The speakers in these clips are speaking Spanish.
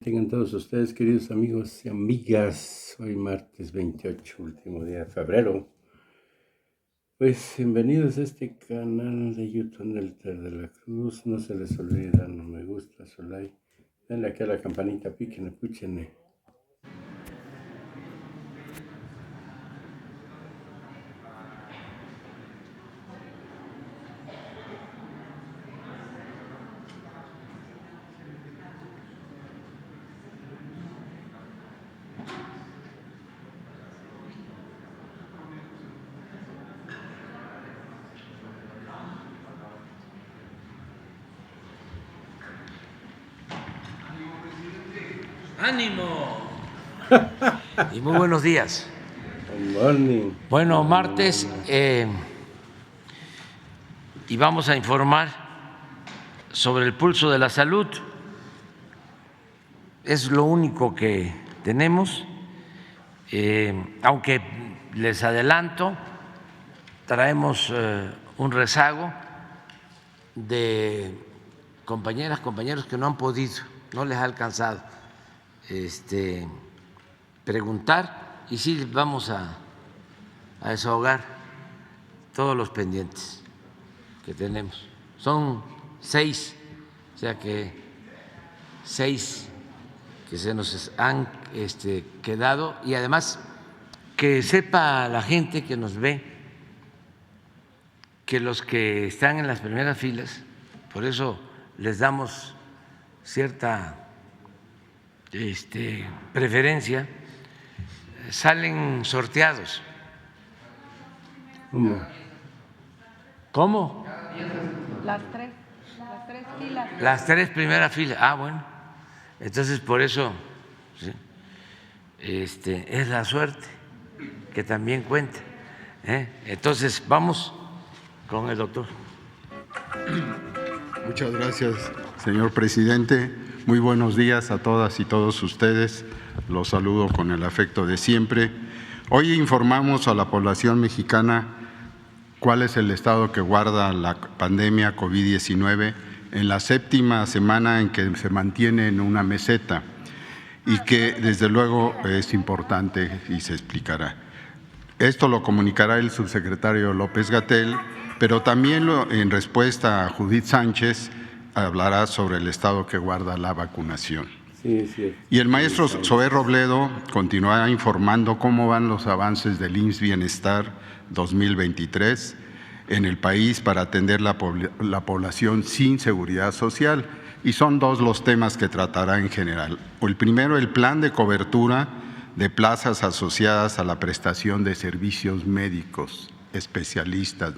Tengan todos ustedes, queridos amigos y amigas, hoy martes 28, último día de febrero. Pues bienvenidos a este canal de YouTube Nelter de la Cruz. No se les olvide dar un me gusta, su like. Denle aquí a la campanita, píquenle, púchenle. ¡Ánimo! Y muy buenos días. Good morning. Bueno, martes, y vamos a informar sobre el pulso de la salud. Es lo único que tenemos, aunque les adelanto, traemos un rezago de compañeras, compañeros que no han podido, no les ha alcanzado preguntar, y sí vamos a desahogar todos los pendientes que tenemos. Son 6, o sea que 6 que se nos han quedado, y además que sepa la gente que nos ve que los que están en las primeras filas, por eso les damos cierta preferencia, salen sorteados. ¿Cómo? Las tres filas. Las 3 primeras filas. Ah, bueno. Entonces, por eso ¿sí? Es la suerte que también cuenta. Entonces, vamos con el doctor. Muchas gracias, señor presidente. Muy buenos días a todas y todos ustedes. Los saludo con el afecto de siempre. Hoy informamos a la población mexicana cuál es el estado que guarda la pandemia COVID-19 en la 7ª semana en que se mantiene en una meseta, y que desde luego es importante y se explicará. Esto lo comunicará el subsecretario López-Gatell, pero también en respuesta a Judith Sánchez hablará sobre el estado que guarda la vacunación. Sí. Y el maestro Zoé Robledo continuará informando cómo van los avances del IMSS Bienestar 2023 en el país para atender la población sin seguridad social. Y son 2 los temas que tratará en general. El primero, el plan de cobertura de plazas asociadas a la prestación de servicios médicos, especialistas,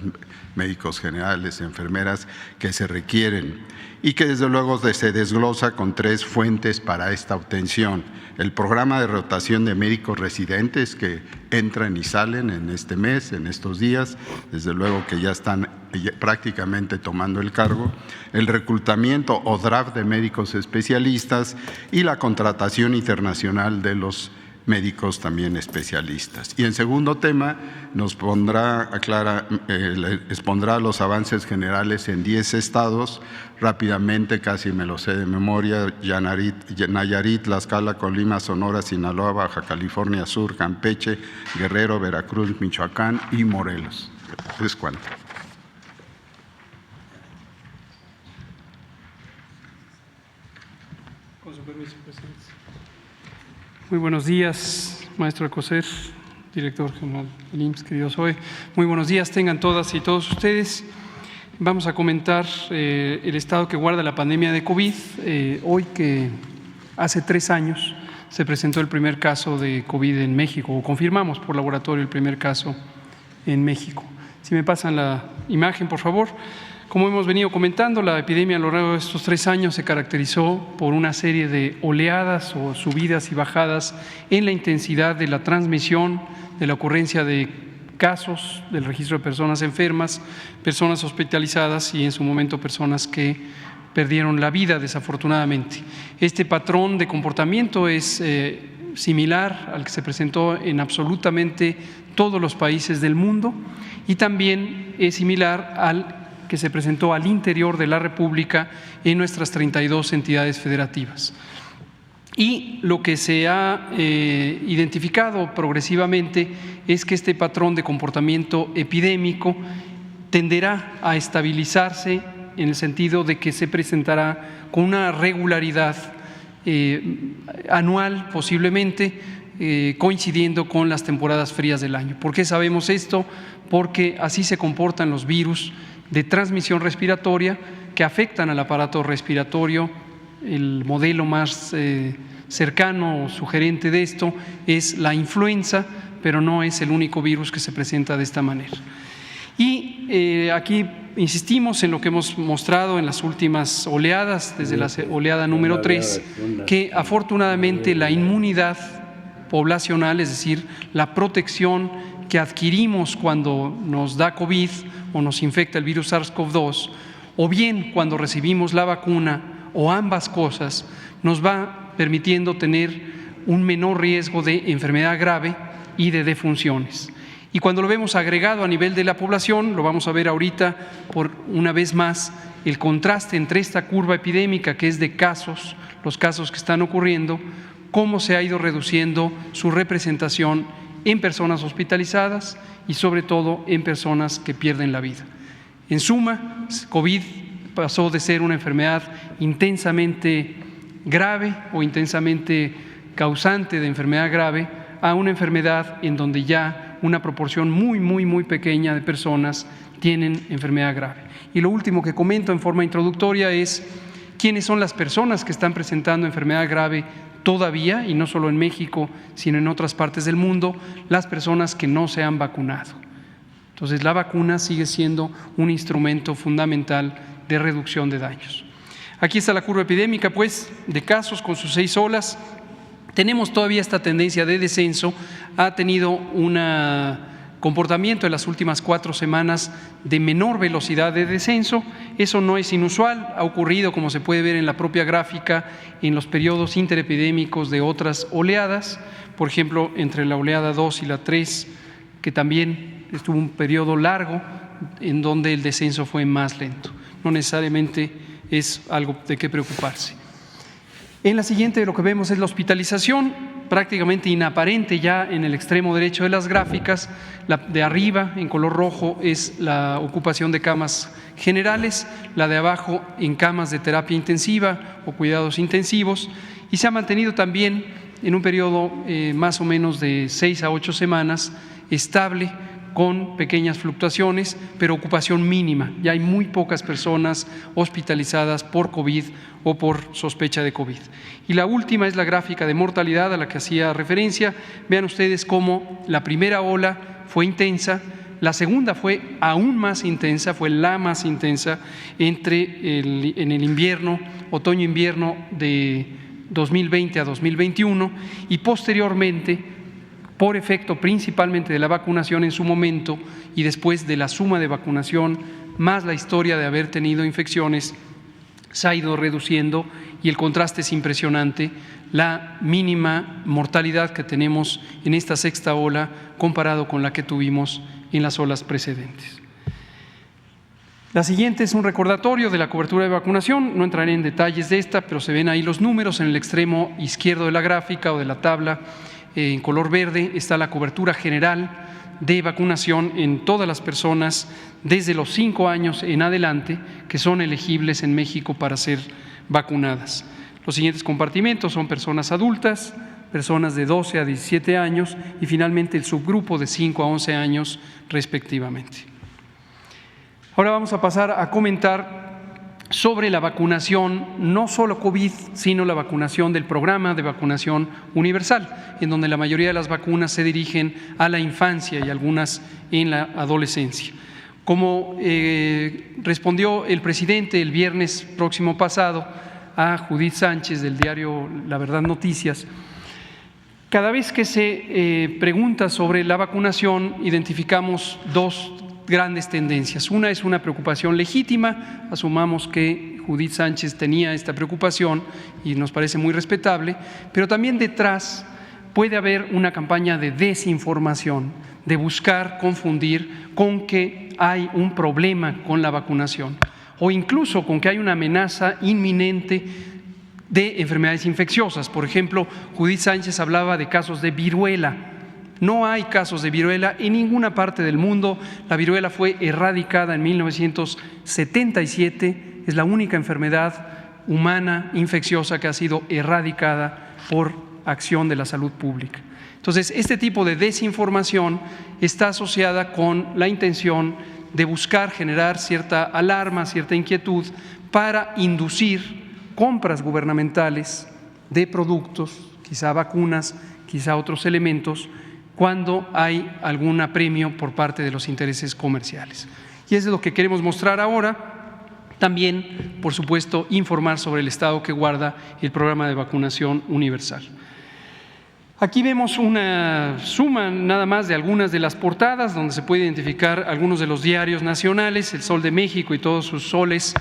médicos generales, enfermeras que se requieren, y que desde luego se desglosa con 3 fuentes para esta obtención. El programa de rotación de médicos residentes que entran y salen en este mes, en estos días, desde luego que ya están prácticamente tomando el cargo, el reclutamiento o draft de médicos especialistas y la contratación internacional de los médicos también especialistas. Y en segundo tema nos expondrá los avances generales en 10 estados, rápidamente, casi me lo sé de memoria: Nayarit, Tlaxcala, Colima, Sonora, Sinaloa, Baja California Sur, Campeche, Guerrero, Veracruz, Michoacán y Morelos. Es cuanto. Con su permiso, presidente. Muy buenos días, maestro Alcocer, director general del IMSS, querido Zoé. Muy buenos días, tengan todas y todos ustedes. Vamos a comentar el estado que guarda la pandemia de COVID. Hoy, que hace 3 años se presentó el primer caso de COVID en México, o confirmamos por laboratorio el primer caso en México. Si me pasan la imagen, por favor. Como hemos venido comentando, la epidemia a lo largo de estos 3 años se caracterizó por una serie de oleadas o subidas y bajadas en la intensidad de la transmisión, de la ocurrencia de casos, del registro de personas enfermas, personas hospitalizadas y en su momento personas que perdieron la vida, desafortunadamente. Este patrón de comportamiento es similar al que se presentó en absolutamente todos los países del mundo, y también es similar al que se presentó al interior de la República en nuestras 32 entidades federativas. Y lo que se ha identificado progresivamente es que este patrón de comportamiento epidémico tenderá a estabilizarse en el sentido de que se presentará con una regularidad anual posiblemente, coincidiendo con las temporadas frías del año. ¿Por qué sabemos esto? Porque así se comportan los virus de transmisión respiratoria que afectan al aparato respiratorio. El modelo más cercano o sugerente de esto es la influenza, pero no es el único virus que se presenta de esta manera. Y aquí insistimos en lo que hemos mostrado en las últimas oleadas, desde la oleada número 3, que afortunadamente la inmunidad poblacional, es decir, la protección que adquirimos cuando nos da COVID o nos infecta el virus SARS-CoV-2, o bien cuando recibimos la vacuna, o ambas cosas, nos va permitiendo tener un menor riesgo de enfermedad grave y de defunciones. Y cuando lo vemos agregado a nivel de la población, lo vamos a ver ahorita por una vez más, el contraste entre esta curva epidémica que es de casos, los casos que están ocurriendo, cómo se ha ido reduciendo su representación en personas hospitalizadas y sobre todo en personas que pierden la vida. En suma, COVID pasó de ser una enfermedad intensamente grave o intensamente causante de enfermedad grave a una enfermedad en donde ya una proporción muy pequeña de personas tienen enfermedad grave. Y lo último que comento en forma introductoria es quiénes son las personas que están presentando enfermedad grave todavía, y no solo en México, sino en otras partes del mundo, las personas que no se han vacunado. Entonces, la vacuna sigue siendo un instrumento fundamental de reducción de daños. Aquí está la curva epidémica, pues, de casos con sus 6 olas. Tenemos todavía esta tendencia de descenso, ha tenido un comportamiento en las últimas 4 semanas de menor velocidad de descenso. Eso no es inusual, ha ocurrido, como se puede ver en la propia gráfica, en los periodos interepidémicos de otras oleadas, por ejemplo, entre la oleada 2 y la 3, que también estuvo un periodo largo en donde el descenso fue más lento. No necesariamente es algo de qué preocuparse. En la siguiente lo que vemos es la hospitalización, prácticamente inaparente ya en el extremo derecho de las gráficas. La de arriba en color rojo es la ocupación de camas generales, la de abajo en camas de terapia intensiva o cuidados intensivos, y se ha mantenido también en un periodo más o menos de 6 a 8 semanas estable, con pequeñas fluctuaciones, pero ocupación mínima. Ya hay muy pocas personas hospitalizadas por COVID o por sospecha de COVID. Y la última es la gráfica de mortalidad a la que hacía referencia. Vean ustedes cómo la primera ola fue intensa, la segunda fue aún más intensa, fue la más intensa en el invierno, otoño-invierno de 2020 a 2021, y posteriormente, por efecto principalmente de la vacunación en su momento y después de la suma de vacunación más la historia de haber tenido infecciones, se ha ido reduciendo, y el contraste es impresionante, la mínima mortalidad que tenemos en esta sexta ola comparado con la que tuvimos en las olas precedentes. La siguiente es un recordatorio de la cobertura de vacunación. No entraré en detalles de esta, pero se ven ahí los números en el extremo izquierdo de la gráfica o de la tabla. En color verde está la cobertura general de vacunación en todas las personas desde los 5 años en adelante que son elegibles en México para ser vacunadas. Los siguientes compartimentos son personas adultas, personas de 12 a 17 años y finalmente el subgrupo de 5 a 11 años respectivamente. Ahora vamos a pasar a comentar sobre la vacunación, no solo COVID, sino la vacunación del programa de vacunación universal, en donde la mayoría de las vacunas se dirigen a la infancia y algunas en la adolescencia. Como respondió el presidente el viernes próximo pasado a Judith Sánchez del diario La Verdad Noticias, cada vez que se pregunta sobre la vacunación, identificamos 2 grandes tendencias. Una es una preocupación legítima, asumamos que Judith Sánchez tenía esta preocupación y nos parece muy respetable, pero también detrás puede haber una campaña de desinformación, de buscar confundir con que hay un problema con la vacunación o incluso con que hay una amenaza inminente de enfermedades infecciosas. Por ejemplo, Judith Sánchez hablaba de casos de viruela. No hay casos de viruela en ninguna parte del mundo. La viruela fue erradicada en 1977. Es la única enfermedad humana infecciosa que ha sido erradicada por acción de la salud pública. Entonces, este tipo de desinformación está asociada con la intención de buscar generar cierta alarma, cierta inquietud para inducir compras gubernamentales de productos, quizá vacunas, quizá otros elementos, cuando hay algún apremio por parte de los intereses comerciales. Y eso es lo que queremos mostrar ahora. También, por supuesto, informar sobre el estado que guarda el programa de vacunación universal. Aquí vemos una suma nada más de algunas de las portadas donde se puede identificar algunos de los diarios nacionales, El Sol de México y todos sus soles,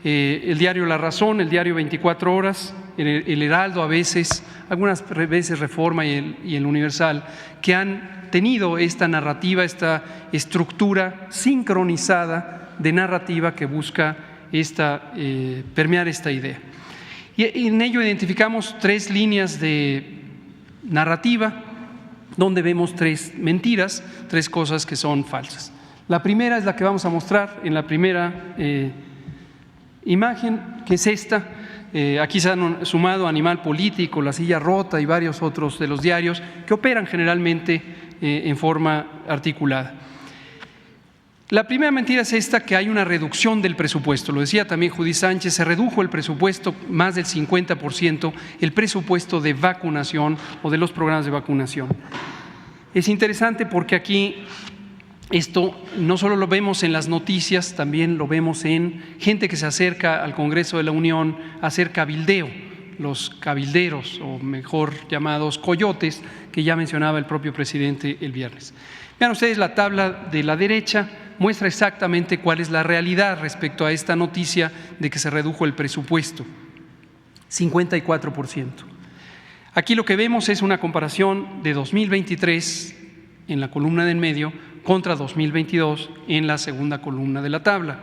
el diario La Razón, el diario 24 Horas, el Heraldo a veces, algunas veces Reforma y el Universal, que han tenido esta narrativa, esta estructura sincronizada de narrativa que busca permear esta idea. Y en ello identificamos tres líneas de narrativa donde vemos tres mentiras, tres cosas que son falsas. La primera es la que vamos a mostrar en la primera imagen, que es esta. Aquí se han sumado Animal Político, La Silla Rota y varios otros de los diarios que operan generalmente en forma articulada. La primera mentira es esta, que hay una reducción del presupuesto. Lo decía también Judith Sánchez, se redujo el presupuesto más del 50%, el presupuesto de vacunación o de los programas de vacunación. Es interesante porque aquí esto no solo lo vemos en las noticias, también lo vemos en gente que se acerca al Congreso de la Unión a hacer cabildeo, los cabilderos, o mejor llamados coyotes, que ya mencionaba el propio presidente el viernes. Vean ustedes la tabla de la derecha, muestra exactamente cuál es la realidad respecto a esta noticia de que se redujo el presupuesto, 54%. Aquí lo que vemos es una comparación de 2023 en la columna del medio contra 2022 en la segunda columna de la tabla.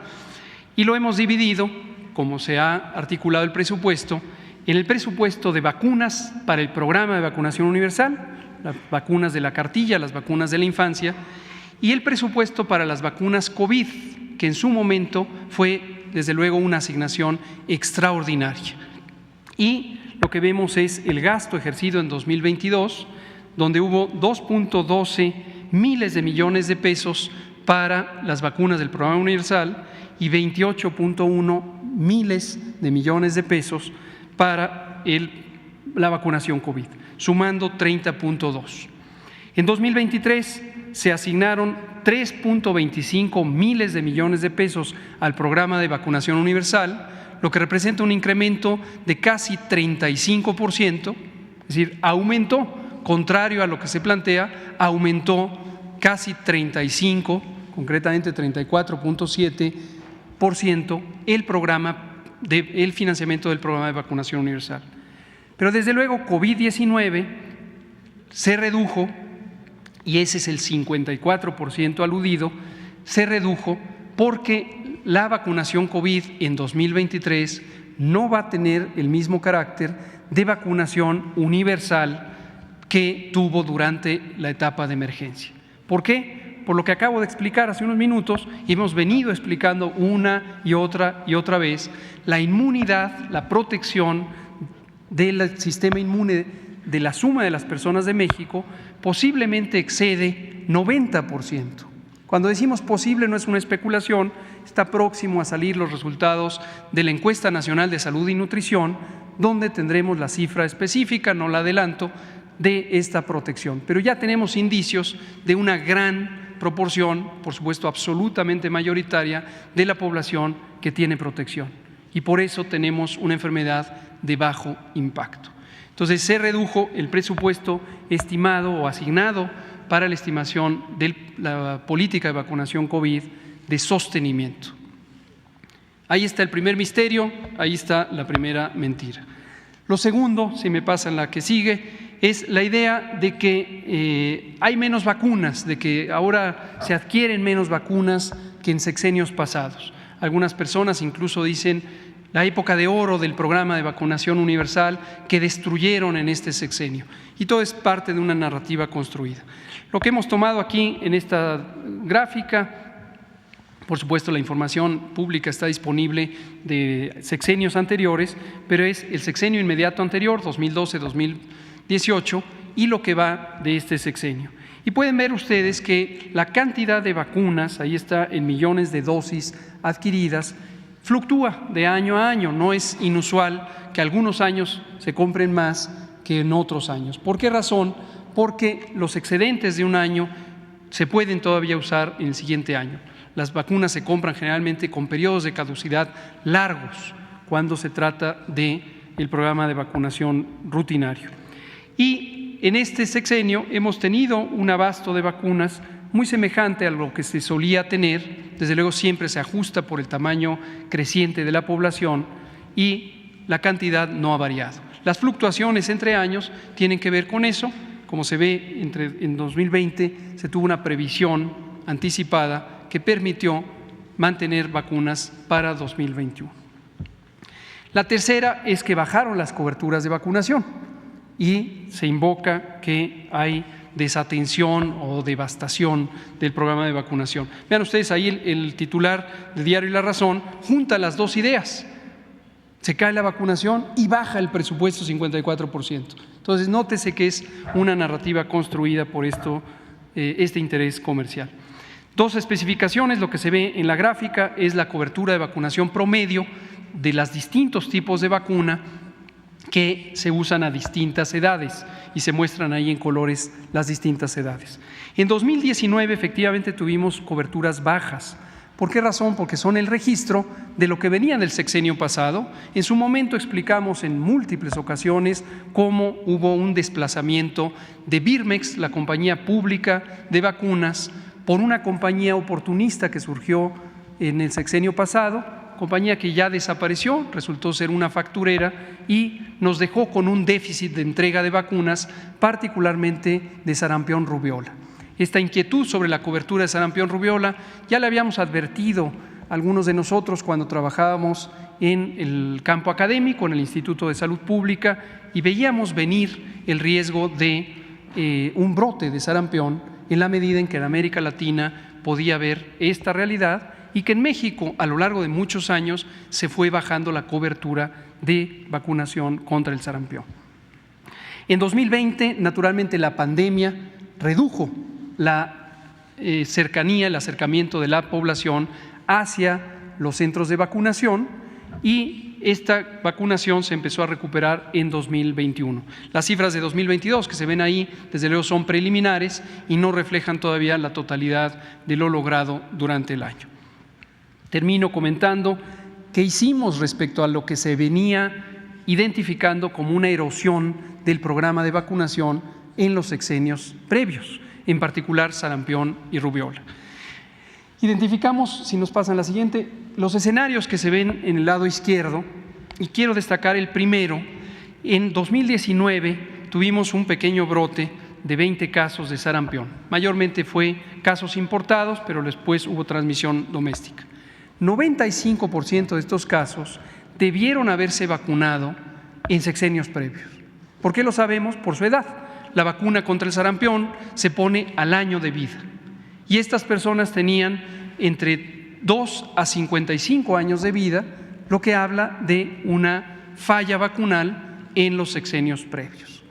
Y lo hemos dividido, como se ha articulado el presupuesto, en el presupuesto de vacunas para el programa de vacunación universal, las vacunas de la cartilla, las vacunas de la infancia, y el presupuesto para las vacunas COVID, que en su momento fue, desde luego, una asignación extraordinaria. Y lo que vemos es el gasto ejercido en 2022, donde hubo 2.12 miles de millones de pesos para las vacunas del programa universal y 28.1 miles de millones de pesos para la vacunación COVID, sumando 30.2. En 2023 se asignaron 3.25 miles de millones de pesos al programa de vacunación universal, lo que representa un incremento de casi 35%, es decir, aumentó, contrario a lo que se plantea, aumentó casi 35, concretamente 34.7% el financiamiento del programa de vacunación universal. Pero desde luego COVID-19 se redujo, y ese es el 54% aludido, se redujo porque la vacunación COVID en 2023 no va a tener el mismo carácter de vacunación universal que tuvo durante la etapa de emergencia. ¿Por qué? Por lo que acabo de explicar hace unos minutos, y hemos venido explicando una y otra vez, la inmunidad, la protección del sistema inmune de la suma de las personas de México posiblemente excede 90%. Cuando decimos posible no es una especulación, está próximo a salir los resultados de la Encuesta Nacional de Salud y Nutrición, donde tendremos la cifra específica, no la adelanto, de esta protección. Pero ya tenemos indicios de una gran proporción, por supuesto absolutamente mayoritaria, de la población que tiene protección. Y por eso tenemos una enfermedad de bajo impacto. Entonces se redujo el presupuesto estimado o asignado para la estimación de la política de vacunación COVID de sostenimiento. Ahí está el primer misterio, ahí está la primera mentira. Lo segundo, si me pasan la que sigue, es la idea de que hay menos vacunas, de que ahora se adquieren menos vacunas que en sexenios pasados. Algunas personas incluso dicen la época de oro del programa de vacunación universal que destruyeron en este sexenio. Y todo es parte de una narrativa construida. Lo que hemos tomado aquí en esta gráfica, por supuesto la información pública está disponible de sexenios anteriores, pero es el sexenio inmediato anterior, 2012-2018, y lo que va de este sexenio. Y pueden ver ustedes que la cantidad de vacunas, ahí está en millones de dosis adquiridas, fluctúa de año a año. No es inusual que algunos años se compren más que en otros años. ¿Por qué razón? Porque los excedentes de un año se pueden todavía usar en el siguiente año. Las vacunas se compran generalmente con periodos de caducidad largos cuando se trata del programa de vacunación rutinario. Y en este sexenio hemos tenido un abasto de vacunas muy semejante a lo que se solía tener. Desde luego siempre se ajusta por el tamaño creciente de la población y la cantidad no ha variado. Las fluctuaciones entre años tienen que ver con eso. Como se ve, en 2020 se tuvo una previsión anticipada que permitió mantener vacunas para 2021. La tercera es que bajaron las coberturas de vacunación y se invoca que hay desatención o devastación del programa de vacunación. Vean ustedes ahí el titular de Diario La Razón junta las dos ideas. Se cae la vacunación y baja el presupuesto 54%. Entonces, nótese que es una narrativa construida por este interés comercial. Dos especificaciones, lo que se ve en la gráfica es la cobertura de vacunación promedio de los distintos tipos de vacuna que se usan a distintas edades y se muestran ahí en colores las distintas edades. En 2019 efectivamente tuvimos coberturas bajas. ¿Por qué razón? Porque son el registro de lo que venía del sexenio pasado. En su momento explicamos en múltiples ocasiones cómo hubo un desplazamiento de Birmex, la compañía pública de vacunas, por una compañía oportunista que surgió en el sexenio pasado, compañía que ya desapareció, resultó ser una facturera y nos dejó con un déficit de entrega de vacunas, particularmente de sarampión rubiola. Esta inquietud sobre la cobertura de sarampión rubiola ya la habíamos advertido algunos de nosotros cuando trabajábamos en el campo académico, en el Instituto de Salud Pública, y veíamos venir el riesgo de un brote de sarampión en la medida en que en América Latina podía haber esta realidad y que en México a lo largo de muchos años se fue bajando la cobertura de vacunación contra el sarampión. En 2020, naturalmente, la pandemia redujo la cercanía, el acercamiento de la población hacia los centros de vacunación y esta vacunación se empezó a recuperar en 2021. Las cifras de 2022 que se ven ahí, desde luego, son preliminares y no reflejan todavía la totalidad de lo logrado durante el año. Termino comentando qué hicimos respecto a lo que se venía identificando como una erosión del programa de vacunación en los sexenios previos, en particular sarampión y rubiola. Identificamos, si nos pasan la siguiente, los escenarios que se ven en el lado izquierdo y quiero destacar el primero. En 2019 tuvimos un pequeño brote de 20 casos de sarampión. Mayormente fue casos importados, pero después hubo transmisión doméstica. 95% de estos casos debieron haberse vacunado en sexenios previos. ¿Por qué lo sabemos? Por su edad. La vacuna contra el sarampión se pone al año de vida y estas personas tenían entre 2 a 55 años de vida, lo que habla de una falla vacunal en los sexenios previos.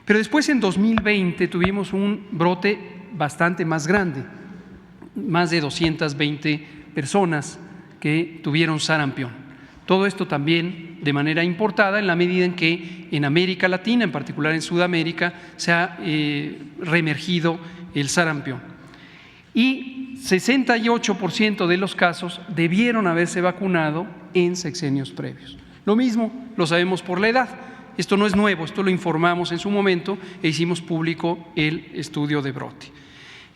Pero después, en 2020, tuvimos un brote bastante más grande, más de 220 personas que tuvieron sarampión. Todo esto también de manera importada en la medida en que en América Latina, en particular en Sudamérica, se ha reemergido el sarampión. Y 68% de los casos debieron haberse vacunado en sexenios previos. Lo mismo lo sabemos por la edad. Esto no es nuevo, esto lo informamos en su momento e hicimos público el estudio de brote.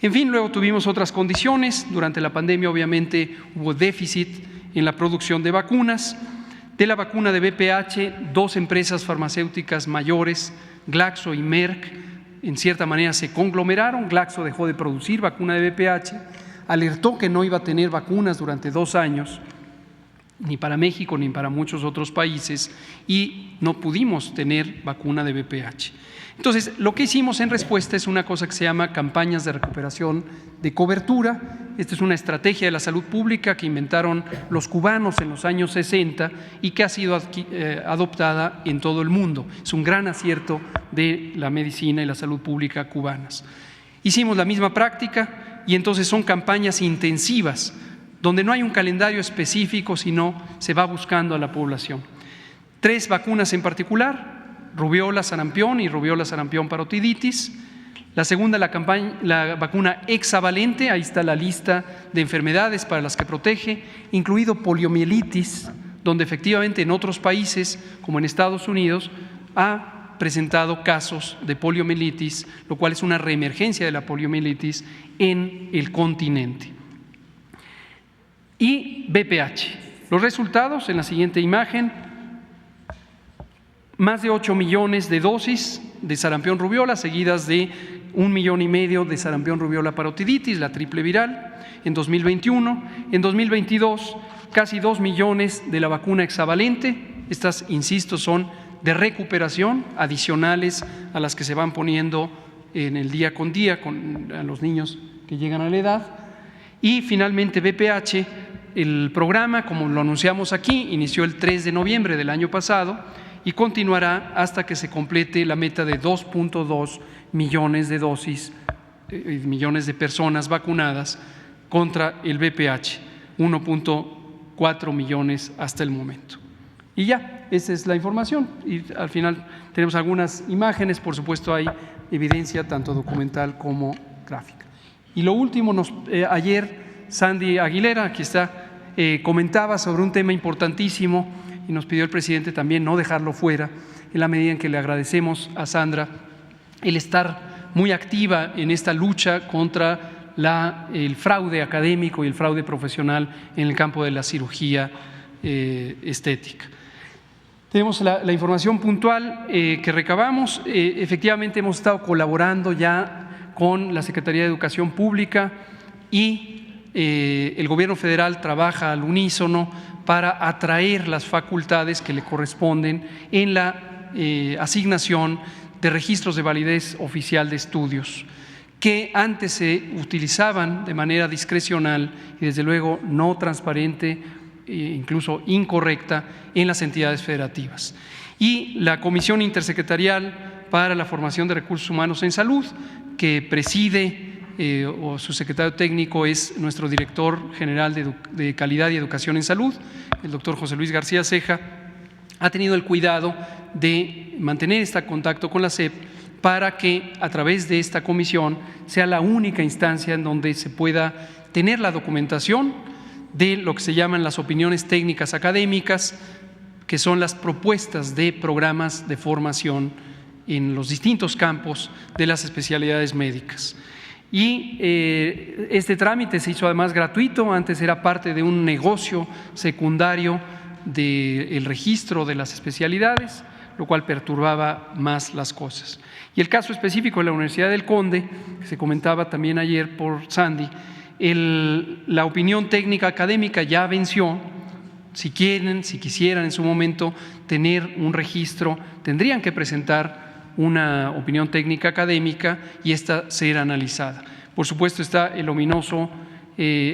En fin, luego tuvimos otras condiciones. Durante la pandemia, obviamente, hubo déficit en la producción de vacunas. De la vacuna de VPH, 2 empresas farmacéuticas mayores, Glaxo y Merck, en cierta manera se conglomeraron. Glaxo dejó de producir vacuna de VPH, alertó que no iba a tener vacunas durante 2 años ni para México ni para muchos otros países, y no pudimos tener vacuna de VPH. Entonces, lo que hicimos en respuesta es una cosa que se llama campañas de recuperación de cobertura. Esta es una estrategia de la salud pública que inventaron los cubanos en los años 60 y que ha sido adoptada en todo el mundo. Es un gran acierto de la medicina y la salud pública cubanas. Hicimos la misma práctica y entonces son campañas intensivas donde no hay un calendario específico, sino se va buscando a la población. 3 vacunas en particular: rubiola, sarampión y rubiola, sarampión, parotiditis. La segunda, la vacuna hexavalente, ahí está la lista de enfermedades para las que protege, incluido poliomielitis, donde efectivamente en otros países, como en Estados Unidos, ha presentado casos de poliomielitis, lo cual es una reemergencia de la poliomielitis en el continente. Y VPH. Los resultados en la siguiente imagen: más de 8 millones de dosis de sarampión rubiola, seguidas de 1,5 millones de sarampión rubiola parotiditis, la triple viral, en 2021. En 2022, casi 2 millones de la vacuna hexavalente. Estas, insisto, son de recuperación, adicionales a las que se van poniendo en el día con día a los niños que llegan a la edad. Y finalmente VPH, el programa, como lo anunciamos aquí, inició el 3 de noviembre del año pasado y continuará hasta que se complete la meta de 2,2 millones de dosis, millones de personas vacunadas contra el VPH, 1,4 millones hasta el momento. Y ya, esa es la información. Y al final tenemos algunas imágenes, por supuesto hay evidencia tanto documental como gráfica. Y lo último, ayer Sandy Aguilera, aquí está, comentaba sobre un tema importantísimo y nos pidió el presidente también no dejarlo fuera, en la medida en que le agradecemos a Sandra el estar muy activa en esta lucha contra el fraude académico y el fraude profesional en el campo de la cirugía estética. Tenemos la información puntual que recabamos. Efectivamente hemos estado colaborando ya con la Secretaría de Educación Pública y el Gobierno federal trabaja al unísono para atraer las facultades que le corresponden en la asignación de registros de validez oficial de estudios, que antes se utilizaban de manera discrecional y desde luego no transparente, incluso incorrecta, en las entidades federativas. Y la Comisión Intersecretarial para la Formación de Recursos Humanos en Salud, que preside o su secretario técnico es nuestro director general de Calidad y Educación en Salud, el doctor José Luis García Ceja, ha tenido el cuidado de mantener este contacto con la SEP para que a través de esta comisión sea la única instancia en donde se pueda tener la documentación de lo que se llaman las opiniones técnicas académicas, que son las propuestas de programas de formación en los distintos campos de las especialidades médicas. Y este trámite se hizo además gratuito, antes era parte de un negocio secundario del registro de las especialidades, lo cual perturbaba más las cosas. Y el caso específico de la Universidad del Conde, que se comentaba también ayer por Sandy, la opinión técnica académica ya venció. Si quisieran en su momento tener un registro, tendrían que presentar una opinión técnica académica y esta será analizada. Por supuesto está el ominoso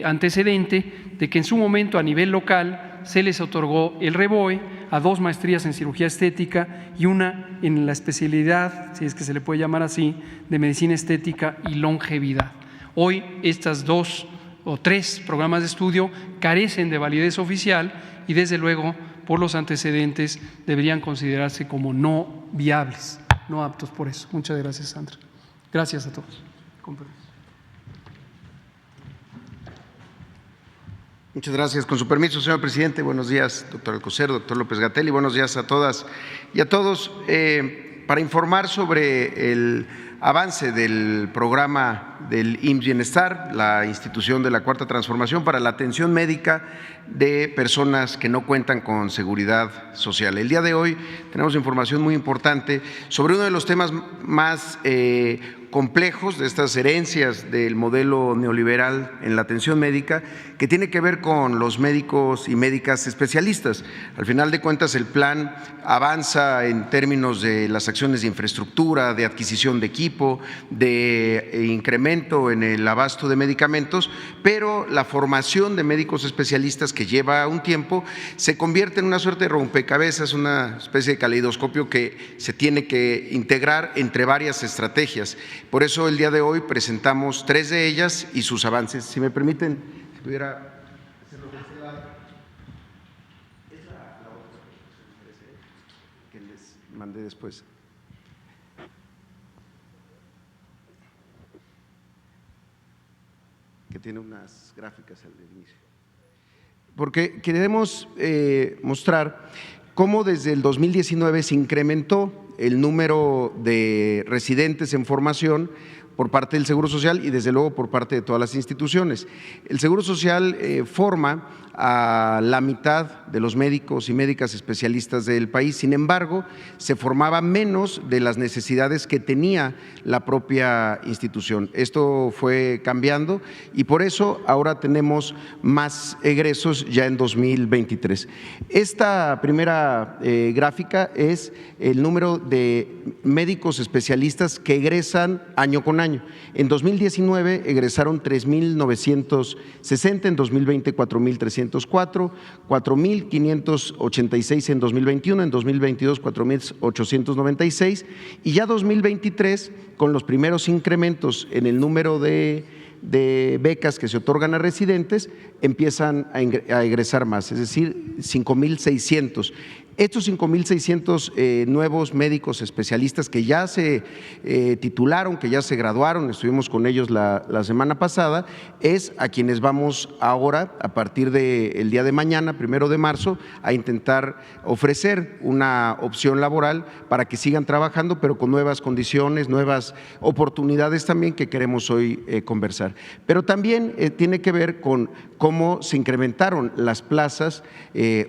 antecedente de que en su momento a nivel local se les otorgó el REBOE a 2 maestrías en cirugía estética y una en la especialidad, si es que se le puede llamar así, de medicina estética y longevidad. Hoy estas 2 o 3 programas de estudio carecen de validez oficial y desde luego por los antecedentes deberían considerarse como no viables, no aptos por eso. Muchas gracias, Sandra. Gracias a todos. Con permiso. Muchas gracias. Con su permiso, señor presidente. Buenos días, doctor Alcocer, doctor López-Gatell, y buenos días a todas y a todos. Para informar sobre el avance del programa del IMSS Bienestar, la institución de la Cuarta Transformación para la atención médica de personas que no cuentan con seguridad social. El día de hoy tenemos información muy importante sobre uno de los temas más complejos, de estas herencias del modelo neoliberal en la atención médica, que tiene que ver con los médicos y médicas especialistas. Al final de cuentas, el plan avanza en términos de las acciones de infraestructura, de adquisición de equipo, de incremento en el abasto de medicamentos, pero la formación de médicos especialistas, que lleva un tiempo, se convierte en una suerte de rompecabezas, una especie de caleidoscopio que se tiene que integrar entre varias estrategias. Por eso el día de hoy presentamos 3 de ellas y sus avances. Si me permiten, si pudiera hacerlo de este lado. Es la otra que les mandé después. Que tiene unas gráficas al inicio. Porque queremos mostrar cómo desde el 2019 se incrementó el número de residentes en formación por parte del Seguro Social y desde luego por parte de todas las instituciones. El Seguro Social forma a la mitad de los médicos y médicas especialistas del país. Sin embargo, se formaba menos de las necesidades que tenía la propia institución. Esto fue cambiando y por eso ahora tenemos más egresos ya en 2023. Esta primera gráfica es el número de médicos especialistas que egresan año con año. En 2019 egresaron 3,960, en 2020 4,304, 4,586 en 2021, en 2022 4,896 y ya 2023 con los primeros incrementos en el número de becas que se otorgan a residentes empiezan a egresar más, es decir, 5,600. Estos 5,600 nuevos médicos especialistas que ya se titularon, que ya se graduaron, estuvimos con ellos la semana pasada, es a quienes vamos ahora, a partir del día de mañana, 1 de marzo, a intentar ofrecer una opción laboral para que sigan trabajando, pero con nuevas condiciones, nuevas oportunidades también que queremos hoy conversar. Pero también tiene que ver con cómo se incrementaron las plazas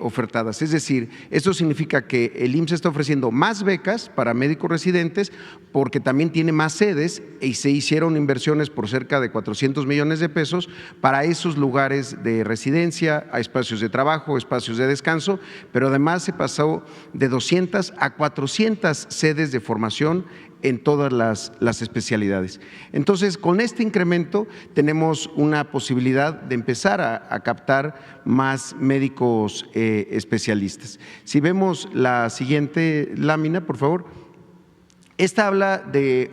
ofertadas, es decir, esto significa que el IMSS está ofreciendo más becas para médicos residentes porque también tiene más sedes y se hicieron inversiones por cerca de 400 millones de pesos para esos lugares de residencia, a espacios de trabajo, espacios de descanso, pero además se pasó de 200 a 400 sedes de formación en todas las especialidades. Entonces, con este incremento tenemos una posibilidad de empezar a captar más médicos especialistas. Si vemos la siguiente lámina, por favor. Esta habla de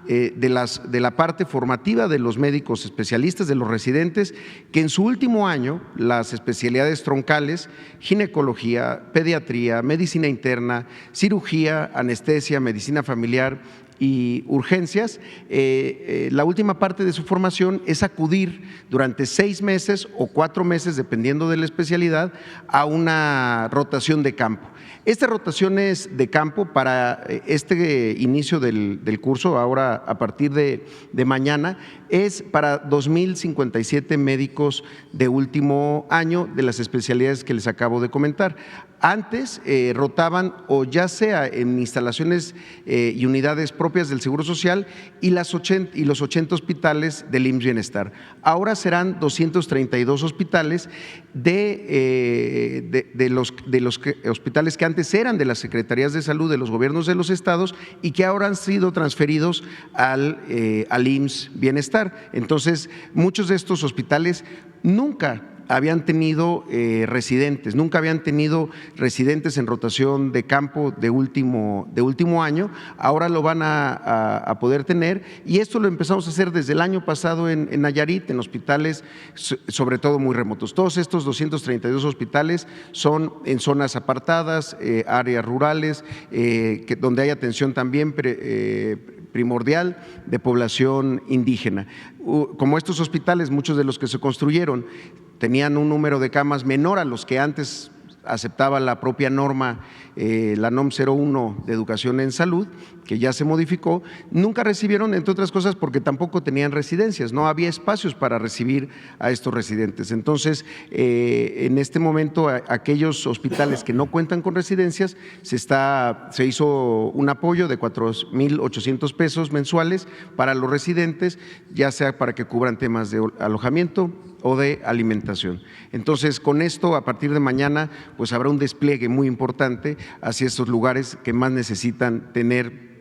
de la parte formativa de los médicos especialistas, de los residentes, que en su último año las especialidades troncales, ginecología, pediatría, medicina interna, cirugía, anestesia, medicina familiar y urgencias, la última parte de su formación es acudir durante 6 meses o 4 meses, dependiendo de la especialidad, a una rotación de campo. Estas rotaciones de campo para este inicio del curso, ahora a partir de mañana, es para 2,057 médicos de último año de las especialidades que les acabo de comentar. Antes rotaban o ya sea en instalaciones y unidades propias del Seguro Social y los 80 hospitales del IMSS Bienestar. Ahora serán 232 hospitales de los hospitales que antes eran de las Secretarías de Salud de los gobiernos de los estados y que ahora han sido transferidos al IMSS Bienestar. Entonces, muchos de estos hospitales nunca habían tenido residentes, nunca habían tenido residentes en rotación de campo de último año, ahora lo van a poder tener y esto lo empezamos a hacer desde el año pasado en Nayarit, en hospitales sobre todo muy remotos. Todos estos 232 hospitales son en zonas apartadas, áreas rurales, donde hay atención también primordial de población indígena. Como estos hospitales, muchos de los que se construyeron, tenían un número de camas menor a los que antes aceptaba la propia norma, la NOM 01 de educación en salud, que ya se modificó, nunca recibieron, entre otras cosas, porque tampoco tenían residencias, no había espacios para recibir a estos residentes. Entonces, en este momento, aquellos hospitales que no cuentan con residencias, se hizo un apoyo de 4,800 pesos mensuales para los residentes, ya sea para que cubran temas de alojamiento o de alimentación. Entonces, con esto, a partir de mañana, pues habrá un despliegue muy importante hacia estos lugares que más necesitan tener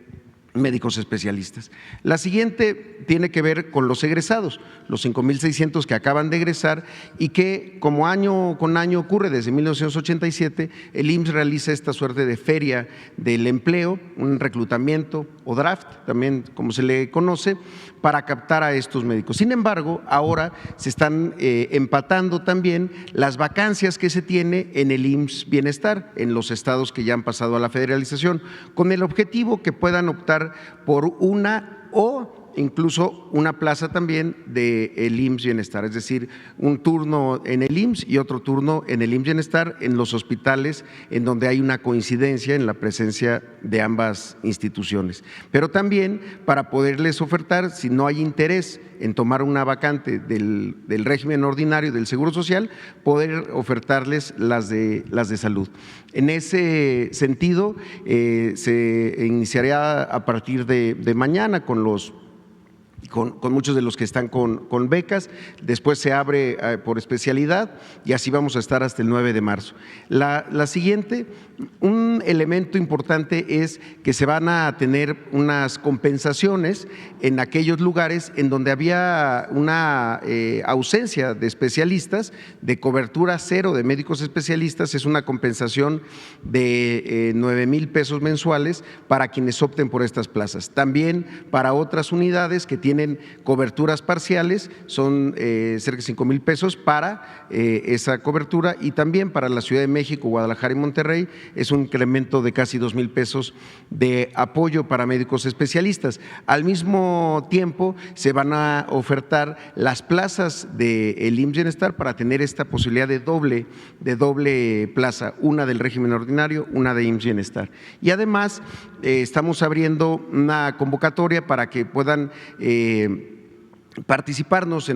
médicos especialistas. La siguiente tiene que ver con los egresados, los 5,600 que acaban de egresar y que, como año con año ocurre desde 1987, el IMSS realiza esta suerte de feria del empleo, un reclutamiento o draft, también como se le conoce, para captar a estos médicos. Sin embargo, ahora se están empatando también las vacancias que se tiene en el IMSS Bienestar, en los estados que ya han pasado a la federalización, con el objetivo que puedan optar por una o incluso una plaza también del IMSS Bienestar, es decir, un turno en el IMSS y otro turno en el IMSS Bienestar en los hospitales en donde hay una coincidencia en la presencia de ambas instituciones. Pero también para poderles ofertar, si no hay interés en tomar una vacante del régimen ordinario del Seguro Social, poder ofertarles las de salud. En ese sentido, se iniciará a partir de mañana con muchos de los que están con becas, después se abre por especialidad y así vamos a estar hasta el 9 de marzo. La siguiente, un elemento importante es que se van a tener unas compensaciones en aquellos lugares en donde había una ausencia de especialistas, de cobertura cero de médicos especialistas, es una compensación de 9,000 pesos mensuales para quienes opten por estas plazas. También para otras unidades que tienen coberturas parciales, son cerca de 5,000 pesos para esa cobertura, y también para la Ciudad de México, Guadalajara y Monterrey es un incremento de casi 2,000 pesos de apoyo para médicos especialistas. Al mismo tiempo se van a ofertar las plazas del IMSS Bienestar para tener esta posibilidad de doble plaza, una del régimen ordinario, una de IMSS Bienestar. Y además estamos abriendo una convocatoria para que puedan participarnos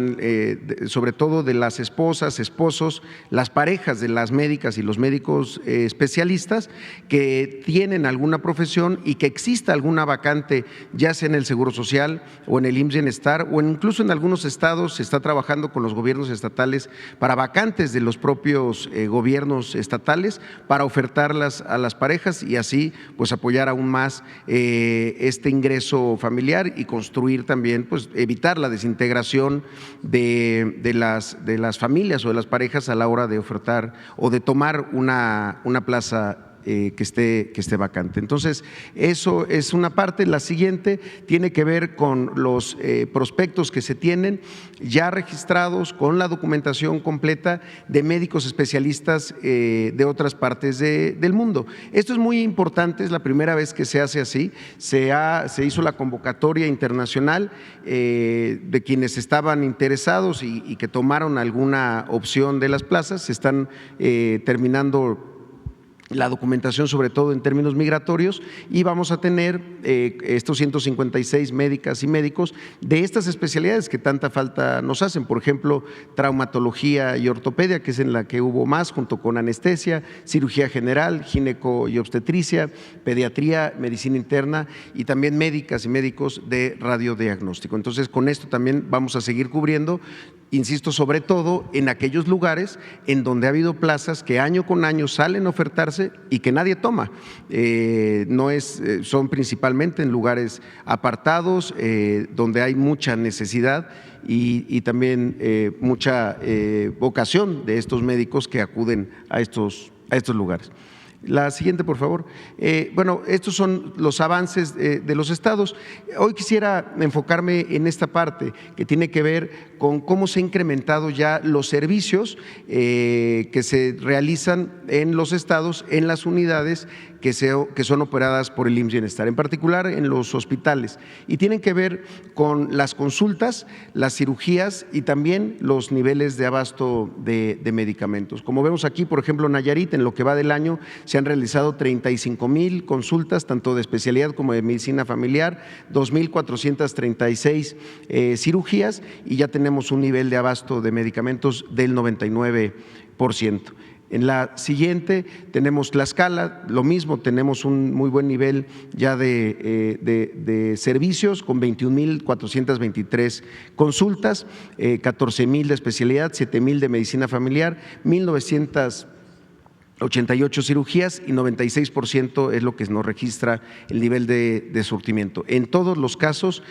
sobre todo de las esposas, esposos, las parejas de las médicas y los médicos especialistas que tienen alguna profesión y que exista alguna vacante, ya sea en el Seguro Social o en el IMSS Bienestar, o incluso en algunos estados se está trabajando con los gobiernos estatales para vacantes de los propios gobiernos estatales, para ofertarlas a las parejas y así pues apoyar aún más este ingreso familiar y construir también, pues evitar la desintegración de las familias o de las parejas a la hora de ofertar o de tomar una plaza que esté vacante. Entonces, eso es una parte. La siguiente tiene que ver con los prospectos que se tienen ya registrados con la documentación completa de médicos especialistas de otras partes del mundo. Esto es muy importante, es la primera vez que se hace así. Se hizo la convocatoria internacional de quienes estaban interesados y que tomaron alguna opción de las plazas. Se están terminando la documentación, sobre todo en términos migratorios, y vamos a tener estos 156 médicas y médicos de estas especialidades que tanta falta nos hacen, por ejemplo, traumatología y ortopedia, que es en la que hubo más, junto con anestesia, cirugía general, gineco y obstetricia, pediatría, medicina interna y también médicas y médicos de radiodiagnóstico. Entonces, con esto también vamos a seguir cubriendo, insisto, sobre todo en aquellos lugares en donde ha habido plazas que año con año salen a ofertarse y que nadie toma. Son principalmente en lugares apartados donde hay mucha necesidad y también mucha vocación de estos médicos que acuden a estos lugares. La siguiente, por favor. Bueno, estos son los avances de los estados. Hoy quisiera enfocarme en esta parte que tiene que ver con cómo se han incrementado ya los servicios que se realizan en los estados, en las unidades que son operadas por el IMSS Bienestar, en particular en los hospitales, y tienen que ver con las consultas, las cirugías y también los niveles de abasto de medicamentos. Como vemos aquí, por ejemplo, en Nayarit, en lo que va del año, se han realizado 35,000 consultas, tanto de especialidad como de medicina familiar, 2,436 cirugías, y ya tenemos un nivel de abasto de medicamentos del 99%. En la siguiente tenemos Tlaxcala, lo mismo, tenemos un muy buen nivel ya de servicios con 21,423 consultas, 14,000 de especialidad, 7,000 de medicina familiar, 1,988 cirugías y 96% es lo que nos registra el nivel de surtimiento. En todos los casos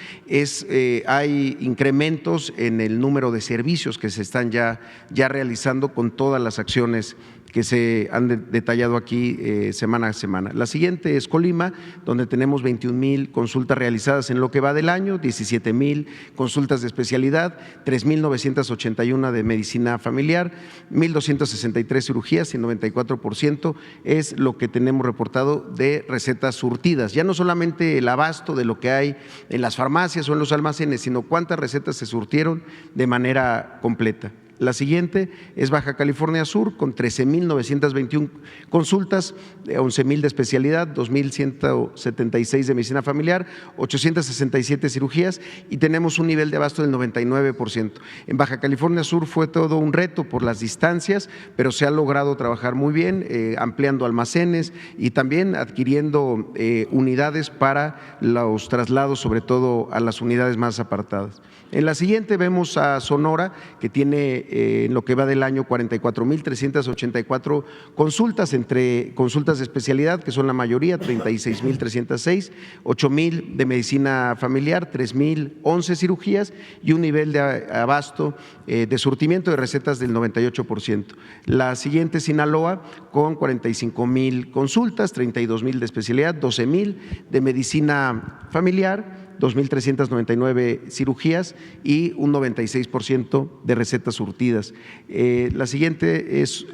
hay incrementos en el número de servicios que se están ya realizando con todas las acciones que se han detallado aquí semana a semana. La siguiente es Colima, donde tenemos 21,000 consultas realizadas en lo que va del año, 17,000 consultas de especialidad, 3,981 de medicina familiar, 1,263 cirugías y 94% es lo que tenemos reportado de recetas surtidas. Ya no solamente el abasto de lo que hay en las farmacias o en los almacenes, sino cuántas recetas se surtieron de manera completa. La siguiente es Baja California Sur, con 13,921 consultas, 11,000 de especialidad, 2,176 de medicina familiar, 867 cirugías y tenemos un nivel de abasto del 99%. En Baja California Sur fue todo un reto por las distancias, pero se ha logrado trabajar muy bien, ampliando almacenes y también adquiriendo unidades para los traslados, sobre todo a las unidades más apartadas. En la siguiente vemos a Sonora, que tiene en lo que va del año 44,384 consultas, entre consultas de especialidad, que son la mayoría, 36,306, 8,000 de medicina familiar, 3,011 cirugías y un nivel de abasto de surtimiento de recetas del 98%. La siguiente es Sinaloa, con 45,000 consultas, 32,000 de especialidad, 12,000 de medicina familiar, 2,399 cirugías y un 96% de recetas surtidas. La siguiente es,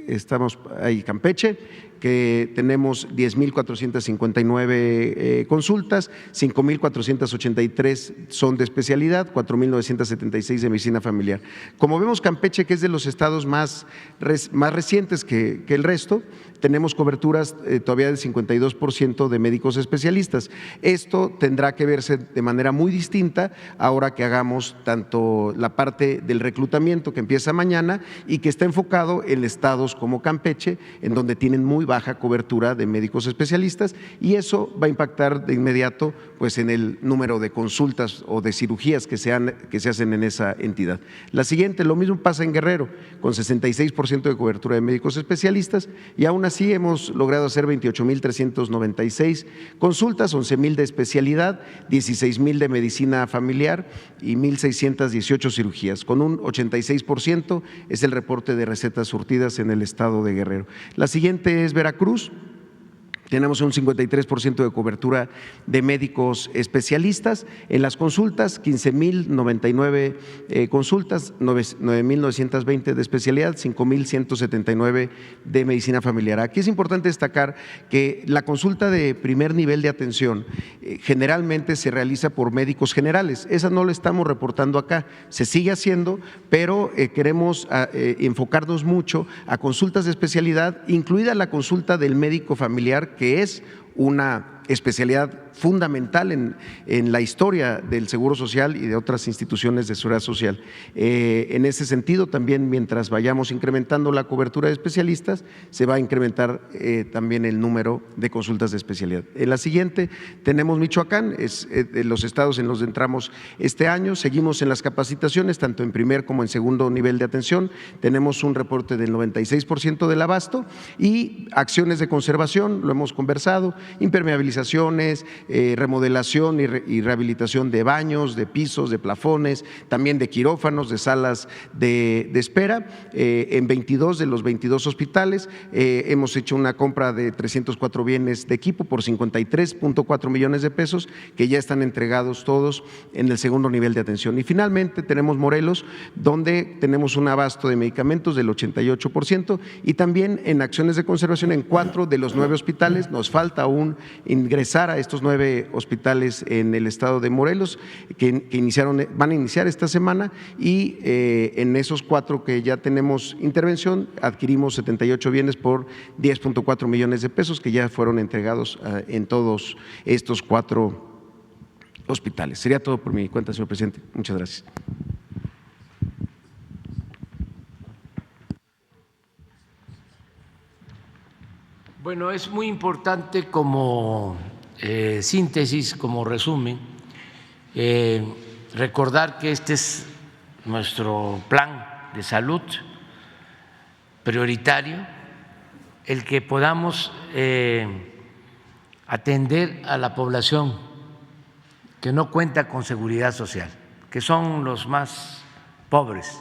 estamos ahí, Campeche, que tenemos 10,459 consultas, 5,483 son de especialidad, 4,976 de medicina familiar. Como vemos, Campeche, que es de los estados más recientes que el resto, tenemos coberturas todavía del 52% de médicos especialistas. Esto tendrá que verse de manera muy distinta ahora que hagamos tanto la parte del reclutamiento que empieza mañana y que está enfocado en estados como Campeche, en donde tienen muy baja cobertura de médicos especialistas, y eso va a impactar de inmediato pues en el número de consultas o de cirugías que se hacen en esa entidad. La siguiente, lo mismo pasa en Guerrero, con 66% de cobertura de médicos especialistas, y aún así hemos logrado hacer 28,396 consultas, 11,000 de especialidad, 16,000 de medicina familiar y 1,618 cirugías. Con un 86% es el reporte de recetas surtidas en el estado de Guerrero. La siguiente es Veracruz. Tenemos un 53% de cobertura de médicos especialistas. En las consultas, 15,099 consultas, 9,920 de especialidad, 5,179 de medicina familiar. Aquí es importante destacar que la consulta de primer nivel de atención generalmente se realiza por médicos generales. Esa no la estamos reportando acá, se sigue haciendo, pero queremos enfocarnos mucho a consultas de especialidad, incluida la consulta del médico familiar, que es una especialidad fundamental en la historia del Seguro Social y de otras instituciones de seguridad social. En ese sentido, también mientras vayamos incrementando la cobertura de especialistas, se va a incrementar también el número de consultas de especialidad. En la siguiente tenemos Michoacán, es de los estados en los que entramos este año. Seguimos en las capacitaciones, tanto en primer como en segundo nivel de atención. Tenemos un reporte del 96% del abasto y acciones de conservación, lo hemos conversado, impermeabilizaciones, remodelación y rehabilitación de baños, de pisos, de plafones, también de quirófanos, de salas de espera en 22 de los 22 hospitales. Hemos hecho una compra de 304 bienes de equipo por 53.4 millones de pesos que ya están entregados todos en el segundo nivel de atención. Y finalmente tenemos Morelos, donde tenemos un abasto de medicamentos del 88% y también en acciones de conservación en 4 de los 9 hospitales. Nos falta aún ingresar a estos 9 hospitales en el estado de Morelos que van a iniciar esta semana y en esos 4 que ya tenemos intervención adquirimos 78 bienes por 10.4 millones de pesos que ya fueron entregados en todos estos 4 hospitales. Sería todo por mi cuenta, señor presidente. Muchas gracias. Bueno, es muy importante como síntesis, como resumen, recordar que este es nuestro plan de salud prioritario, el que podamos atender a la población que no cuenta con seguridad social, que son los más pobres